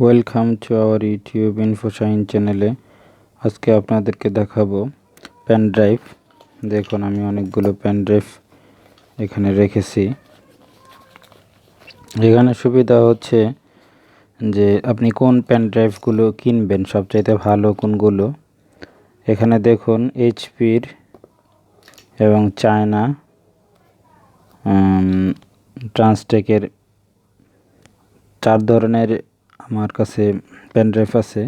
Welcome to our YouTube infoshahin চ্যানেলে। আজকে আপনাদেরকে দেখাবো পেন ড্রাইভ। দেখুন আমি অনেকগুলো পেন ড্রাইভ এখানে রেখেছি। এখানে সুবিধা হচ্ছে যে আপনি কোন পেন ড্রাইভগুলো কিনবেন, সবচাইতে ভালো কোনগুলো। এখানে দেখুন এইচপির এবং চায়না ট্রান্সটেকের 4 ধরনের আমার কাছে পেন ড্রাইভ আছে।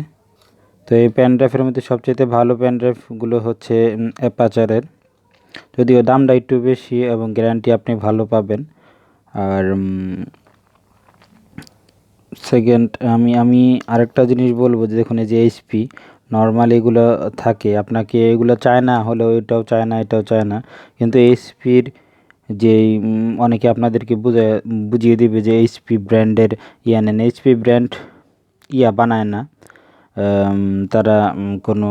তো এই পেন ড্রাইভের মধ্যে সবচেয়ে ভালো পেন ড্রাইভগুলো হচ্ছে অ্যাপাচারের, যদিও দামটা একটু বেশি এবং গ্যারান্টি আপনি ভালো পাবেন। আর সেকেন্ড আমি আরেকটা জিনিস বলবো যে দেখুন এই যে এইচপি নর্মাল এগুলো থাকে, আপনাকে এগুলো চায় না হলেও এটাও চায় না এটাও চায় না, কিন্তু এইচপির যেই অনেকে আপনাদেরকে বুঝিয়ে দিবে যে এইচপি ব্র্যান্ডের নেন। এইচপি ব্র্যান্ড বানায় না, তারা কোনো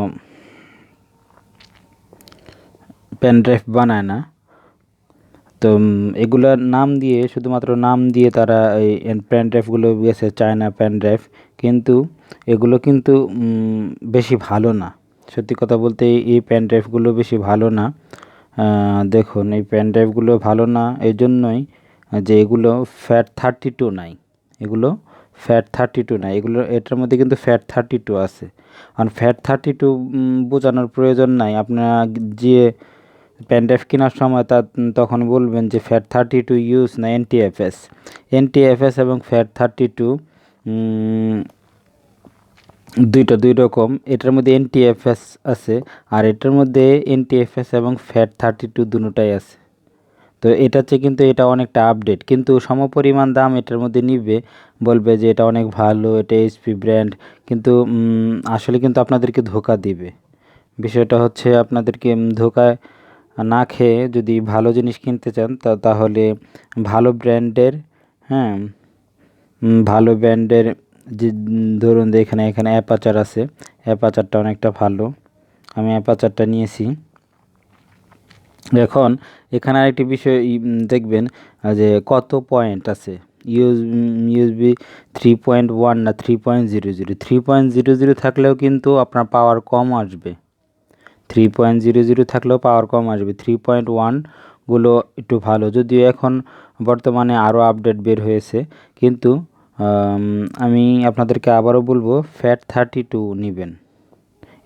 পেন ড্রাইভ বানায় না। তো এগুলার নাম দিয়ে, শুধুমাত্র নাম দিয়ে তারা এই পেন ড্রাইভগুলো গেছে চায়না পেন ড্রাইভ, কিন্তু এগুলো কিন্তু বেশি ভালো না। সত্যি কথা বলতে এই পেন ড্রাইভগুলো বেশি ভালো না। দেখুন এই পেন ড্রাইভগুলো ভালো না এই জন্যই যে এগুলো ফ্যাট 32 নাই, এগুলো ফ্যাট 32 নাই, এটার মধ্যে কিন্তু ফ্যাট 32 আছে। আর ফ্যাট 32 বোঝানোর প্রয়োজন নাই। আপনারা যে পেন ড্রাইভ কেনার সময় তখন বলবেন যে ফ্যাট 32 ইউজ না এনটিএফএস এবং ফ্যাট 32 দুই রকম। এটার মধ্যে এনটিএফএস আছে আর এটার মধ্যে এনটিএফএস এবং ফ্যাট 32 দুটোটাই আছে। তো এটা হচ্ছে কিন্তু এটা অনেকটা আপডেট, কিন্তু সমপরিমাণ দাম এটার মধ্যে নিবে, বলবে যে এটা অনেক ভালো, এটা এইচপি ব্র্যান্ড, কিন্তু আসলে কিন্তু আপনাদেরকে ধোকা দিবে। বিষয়টা হচ্ছে আপনাদেরকে ধোকায় না খেয়ে যদি ভালো জিনিস কিনতে চান তাহলে ভালো ব্র্যান্ডের, ভালো ব্র্যান্ডের যে ধরুন এখানে অ্যাপাচার আছে, অ্যাপাচারটা অনেকটা ভালো, আমি অ্যাপাচারটা নিয়েছি। এখন এখানে আরেকটি বিষয় দেখবেন যে কত পয়েন্ট আছে। ইউএসবি 3.1 না 3.00, 3.00 থাকলেও কিন্তু আপনার পাওয়ার কম আসবে। 3.00 থাকলেও পাওয়ার কম আসবে। 3.1 একটু ভালো, যদিও এখন বর্তমানে আরও আপডেট বের হয়েছে, কিন্তু আমি আপনাদেরকে আবারও বলবো ফ্যাট 32 নেবেন,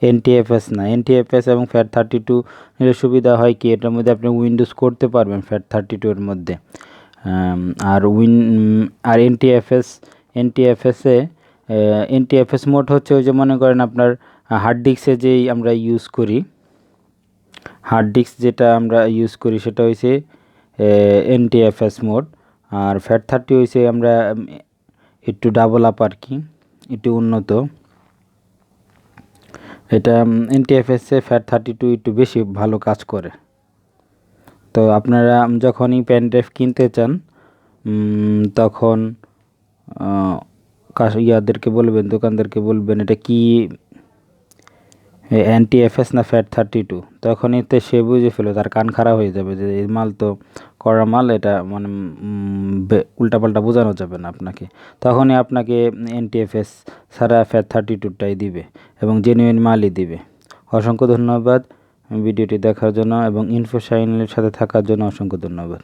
এনটিএফএস না। এনটিএফএস এবং ফ্যাট 32 নিলে সুবিধা হয় কি, এটার মধ্যে আপনি উইন্ডোজ করতে পারবেন ফ্যাট 32 এর মধ্যে। আর এনটিএফএস মোড হচ্ছে ওই যে মনে করেন আপনার হার্ড ডিস্কে যেই আমরা ইউজ করি, সেটা হয়েছে এনটিএফএস মোড। আর ফ্যাট 30 হয়েছে আমরা একটু ডাবল আপ আর কি, একটু উন্নত। এটা এনটিএফএসে ফ্যাট 32 একটু বেশি ভালো কাজ করে। তো আপনারা যখনই পেন ড্রাইভ কিনতে চান তখন দোকানদারকে বলবেন এটা কি এনটিএফএস না ফ্যাট 32, তখনই তো সে বুঝে ফেলে, তার কান খারাপ হয়ে যাবে যে এই মাল তো করা মাল, এটা মানে উল্টাপাল্টা বোঝানো যাবে না আপনাকে। তখনই আপনাকে এনটিএফএস ছাড়া ফ্যাট 32টাই দিবে এবং জেনুইন মালই দিবে। অসংখ্য ধন্যবাদ ভিডিওটি দেখার জন্য এবং infoshahin সাথে থাকার জন্য অসংখ্য ধন্যবাদ।